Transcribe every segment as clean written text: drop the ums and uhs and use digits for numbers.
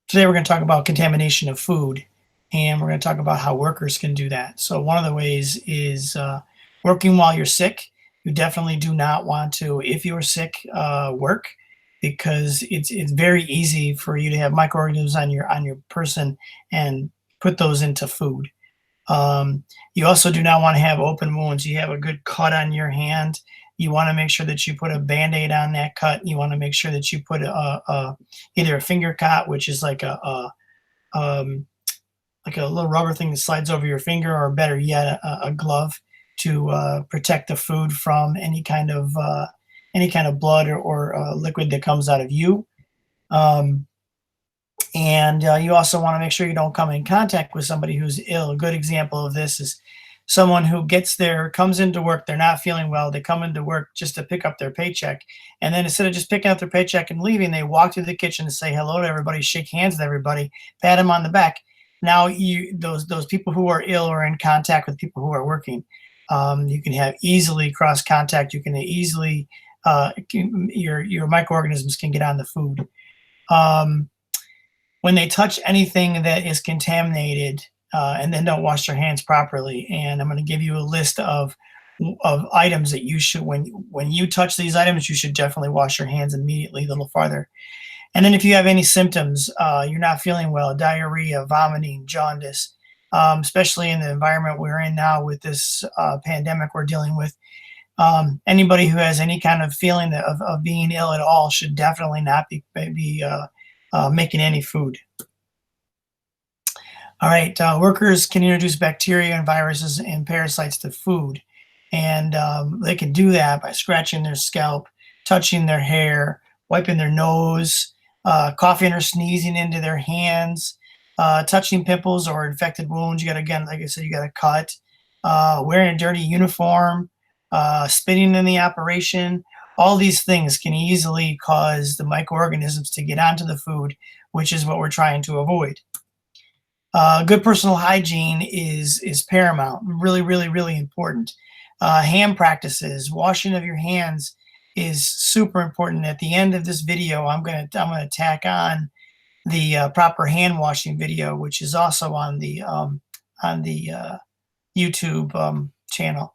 Today we're going to talk about contamination of food, and we're going to talk about how workers can do that. So one of the ways is working while you're sick. You definitely do not want to, if you're sick, work, because it's very easy for you to have microorganisms on your person and put those into food. You also do not want to have open wounds. You have a good cut on your hand. You want to make sure that you put a Band-Aid on that cut. You want to make sure that you put either a finger cot, which is um, like a little rubber thing that slides over your finger, or better yet, a glove to protect the food from any kind of blood or liquid that comes out of you. Um, and you also want to make sure you don't come in contact with somebody who's ill. A good example of this is someone who comes into work, they're not feeling well. They come into work just to pick up their paycheck. And then instead of just picking up their paycheck and leaving, they walk through the kitchen and say hello to everybody, shake hands with everybody, pat them on the back. Now those people who are ill are in contact with people who are working. You can have easily cross contact. You can easily, your microorganisms can get on the food. When they touch anything that is contaminated, and then don't wash their hands properly. And I'm going to give you a list of items that you should, when you touch these items, you should definitely wash your hands immediately, a little farther. And then if you have any symptoms, you're not feeling well, diarrhea, vomiting, jaundice, especially in the environment we're in now with this pandemic we're dealing with, anybody who has any kind of feeling of being ill at all should definitely not be making any food. All right, workers can introduce bacteria and viruses and parasites to food. And they can do that by scratching their scalp, touching their hair, wiping their nose, coughing or sneezing into their hands, touching pimples or infected wounds. You got to, again, like I said, you got to cut, wearing a dirty uniform, spitting in the operation. All these things can easily cause the microorganisms to get onto the food, which is what we're trying to avoid. Good personal hygiene is paramount, really, really, really important. Hand practices, washing of your hands is super important. At the end of this video, I'm gonna tack on the proper hand washing video, which is also on the YouTube channel.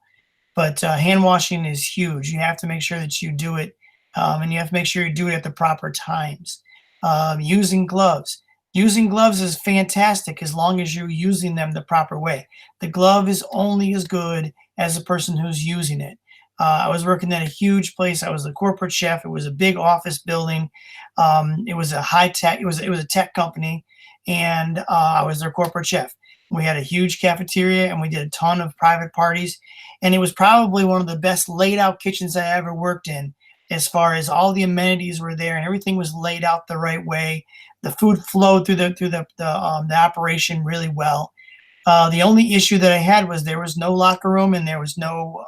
But hand washing is huge. You have to make sure that you do it, and you have to make sure you do it at the proper times. Using gloves. Using gloves is fantastic as long as you're using them the proper way. The glove is only as good as the person who's using it. I was working at a huge place. I was the corporate chef. It was a big office building. It was a high tech. It was a tech company, and I was their corporate chef. We had a huge cafeteria, and we did a ton of private parties. And it was probably one of the best laid out kitchens I ever worked in, as far as all the amenities were there and everything was laid out the right way. The food flowed through the operation really well. The only issue that I had was there was no locker room and there was no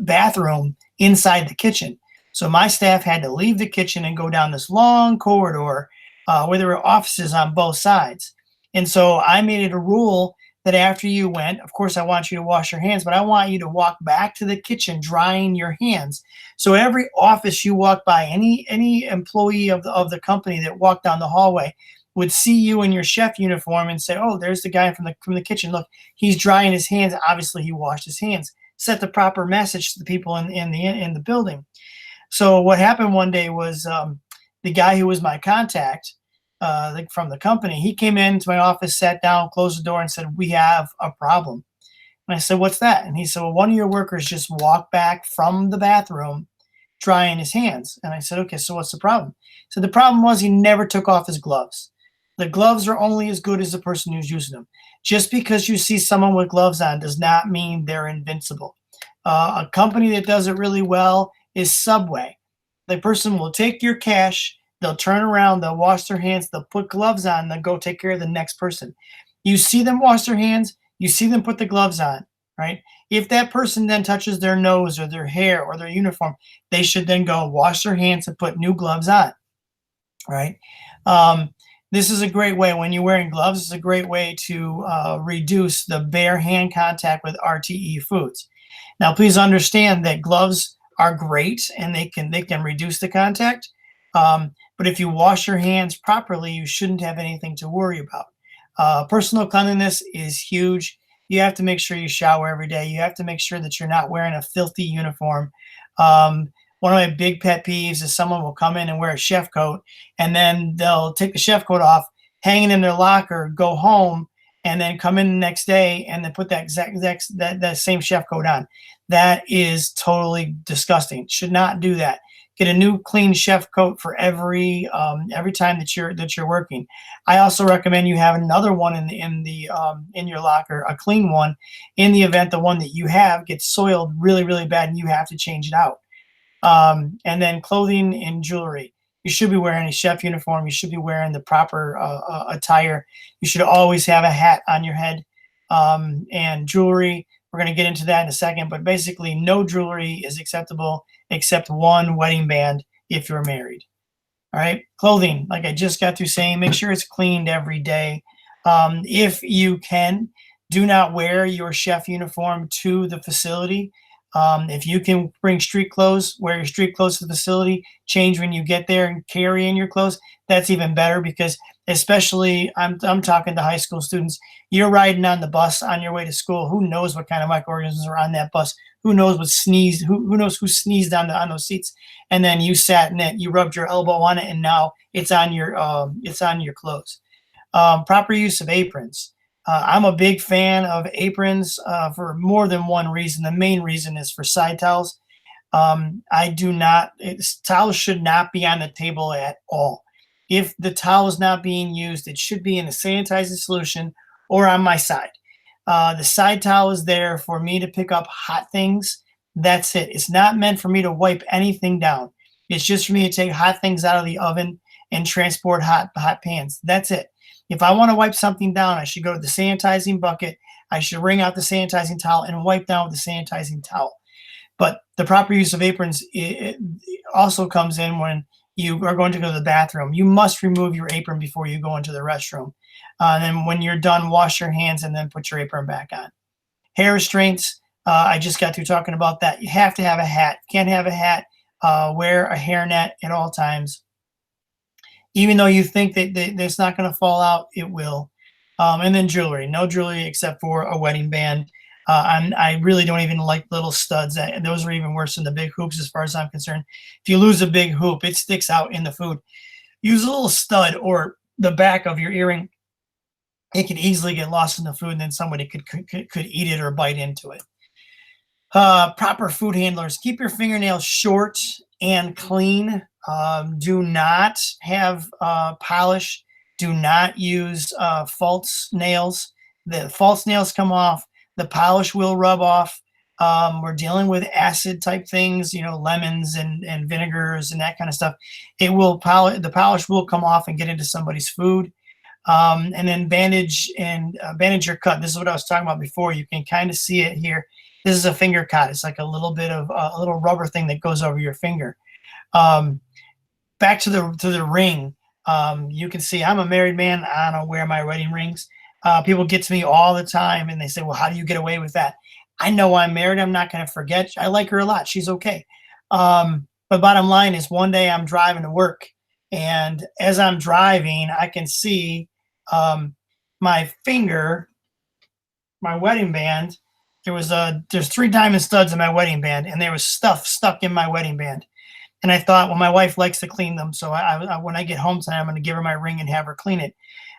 bathroom inside the kitchen. So my staff had to leave the kitchen and go down this long corridor where there were offices on both sides. And so I made it a rule that after you went, of course, I want you to wash your hands, but I want you to walk back to the kitchen drying your hands. So every office you walk by, any employee of the company that walked down the hallway would see you in your chef uniform and say, "Oh, there's the guy from the kitchen. Look, he's drying his hands. Obviously, he washed his hands." Set the proper message to the people in the building. So what happened one day was the guy who was my contact from the company, he came into my office, sat down, closed the door, and said, "We have a problem." And I said, "What's that?" And he said, "Well, one of your workers just walked back from the bathroom drying his hands." And I said, "Okay, so what's the problem?" So the problem was he never took off his gloves. The gloves are only as good as the person who's using them. Just because you see someone with gloves on does not mean they're invincible. A company that does it really well is Subway. The person will take your cash, they'll turn around, they'll wash their hands, they'll put gloves on, they'll go take care of the next person. You see them wash their hands, you see them put the gloves on, right? If that person then touches their nose or their hair or their uniform, they should then go wash their hands and put new gloves on, right? This is a great way, when you're wearing gloves, it's a great way to reduce the bare hand contact with RTE foods. Now, please understand that gloves are great and they can reduce the contact. But But if you wash your hands properly, you shouldn't have anything to worry about. Personal cleanliness is huge. You have to make sure you shower every day. You have to make sure that you're not wearing a filthy uniform. One of my big pet peeves is someone will come in and wear a chef coat, and then they'll take the chef coat off, hang it in their locker, go home, and then come in the next day and then put that that same chef coat on. That is totally disgusting. Should not do that. Get a new clean chef coat for every time that you're working. I also recommend you have another one in your locker, a clean one, in the event the one that you have gets soiled really bad and you have to change it out. And then clothing and jewelry. You should be wearing a chef uniform. You should be wearing the proper attire. You should always have a hat on your head. And jewelry, we're going to get into that in a second, but basically no jewelry is acceptable except one wedding band if you're married. All right. Clothing, like I just got through saying, make sure it's cleaned every day. If you can, do not wear your chef uniform to the facility. If you can bring street clothes, wear your street clothes to the facility, change when you get there and carry in your clothes. That's even better because especially I'm talking to high school students. You're riding on the bus on your way to school. Who knows what kind of microorganisms are on that bus? Who knows what sneezed? Who knows who sneezed on those seats? And then you sat in it, you rubbed your elbow on it, and now it's on your clothes. Proper use of aprons. I'm a big fan of aprons for more than one reason. The main reason is for side towels. Towels should not be on the table at all. If the towel is not being used, it should be in a sanitizing solution or on my side. The side towel is there for me to pick up hot things. That's it. It's not meant for me to wipe anything down. It's just for me to take hot things out of the oven and transport hot pans. That's it. If I want to wipe something down, I should go to the sanitizing bucket. I should wring out the sanitizing towel and wipe down with the sanitizing towel. But the proper use of aprons it also comes in when you are going to go to the bathroom. You must remove your apron before you go into the restroom. And then when you're done, wash your hands and then put your apron back on. Hair restraints, I just got through talking about that. You have to have a hat. Can't have a hat. Wear a hairnet at all times. Even though you think that it's not going to fall out, it will. And then jewelry. No jewelry except for a wedding band. I really don't even like little studs. Those are even worse than the big hoops as far as I'm concerned. If you lose a big hoop, it sticks out in the food. Use a little stud or the back of your earring. It can easily get lost in the food, and then somebody could eat it or bite into it. Proper food handlers. Keep your fingernails short and clean. Do not have polish. Do not use false nails. The false nails come off. The polish will rub off. We're dealing with acid type things, lemons and vinegars and that kind of stuff. The polish will come off and get into somebody's food. And then bandage your cut. This is what I was talking about before. You can kind of see it here. This is a finger cut. It's like a little bit of a little rubber thing that goes over your finger. Back to the ring. You can see I'm a married man. I don't wear my wedding rings. People get to me all the time and they say, well, how do you get away with that? I know I'm married. I'm not going to forget. I like her a lot. She's okay. But bottom line is one day I'm driving to work, and as I'm driving, I can see my finger, my wedding band. There's 3 diamond studs in my wedding band, and there was stuff stuck in my wedding band. And I thought, well, my wife likes to clean them, so when I get home tonight, I'm going to give her my ring and have her clean it.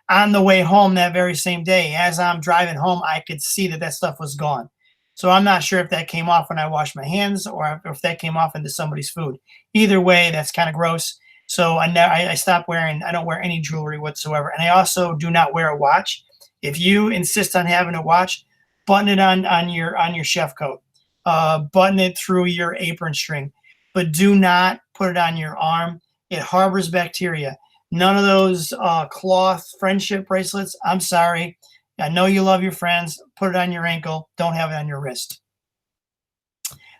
On the way home that very same day, as I'm driving home, I could see that stuff was gone. So I'm not sure if that came off when I washed my hands or if that came off into somebody's food. Either way, that's kind of gross. So I stopped wearing. I don't wear any jewelry whatsoever, and I also do not wear a watch. If you insist on having a watch, button it on your chef coat, button it through your apron string, but do not put it on your arm. It harbors bacteria. None of those cloth friendship bracelets. I'm sorry. I know you love your friends. Put it on your ankle. Don't have it on your wrist.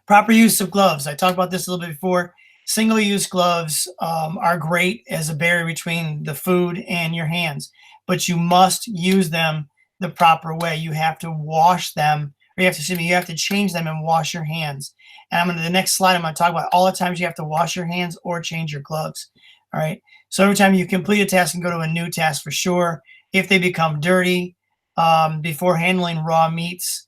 Proper use of gloves. I talked about this a little bit before. Single-use gloves are great as a barrier between the food and your hands, but you must use them the proper way. You have to wash them, or you have to change them and wash your hands. And the next slide, I'm going to talk about all the times you have to wash your hands or change your gloves. All right. So every time you complete a task and go to a new task for sure. If they become dirty, before handling raw meats,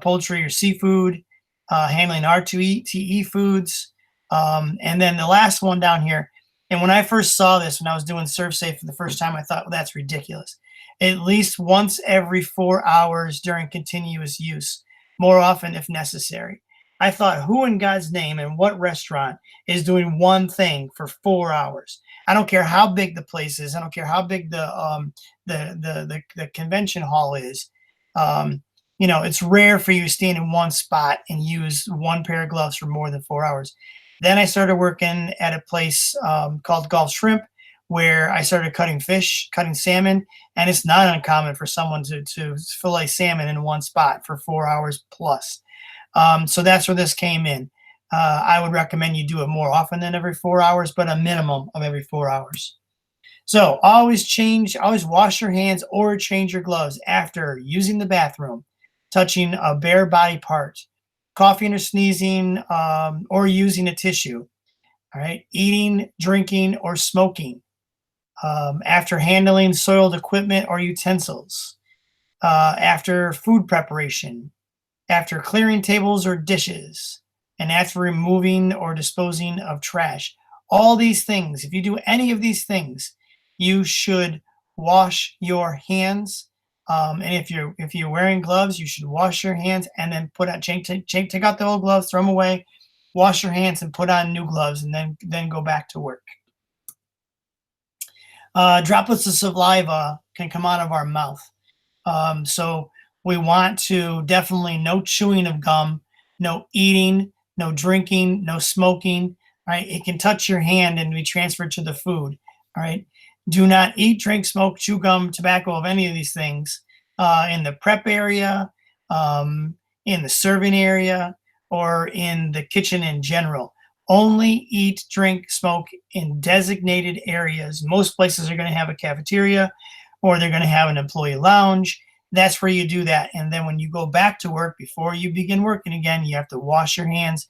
poultry or seafood, handling R2TE foods, and then the last one down here. And when I first saw this, when I was doing ServSafe for the first time, I thought, well, that's ridiculous. At least once every 4 hours during continuous use, more often if necessary. I thought, who in God's name and what restaurant is doing one thing for 4 hours? I don't care how big the place is. I don't care how big the convention hall is. It's rare for you to stand in one spot and use one pair of gloves for more than 4 hours. Then I started working at a place called Gulf Shrimp, where I started cutting fish, cutting salmon, and it's not uncommon for someone to fillet salmon in one spot for 4 hours plus. So that's where this came in. I would recommend you do it more often than every 4 hours, but a minimum of every 4 hours. So always wash your hands or change your gloves after using the bathroom, touching a bare body part, coughing or sneezing, or using a tissue. All right, eating, drinking, or smoking. After handling soiled equipment or utensils. After food preparation. After clearing tables or dishes. And after removing or disposing of trash. All these things, if you do any of these things, you should wash your hands. And if you're wearing gloves, you should wash your hands and then take out the old gloves, throw them away, wash your hands and put on new gloves, and then go back to work. Droplets of saliva can come out of our mouth. So we want to definitely no chewing of gum, no eating, no drinking, no smoking. Right? It can touch your hand and be transferred to the food. All right. Do not eat, drink, smoke, chew gum, tobacco, of any of these things in the prep area, in the serving area, or in the kitchen in general. Only eat, drink, smoke in designated areas. Most places are going to have a cafeteria, or they're going to have an employee lounge. That's where you do that. And then when you go back to work, before you begin working again, you have to wash your hands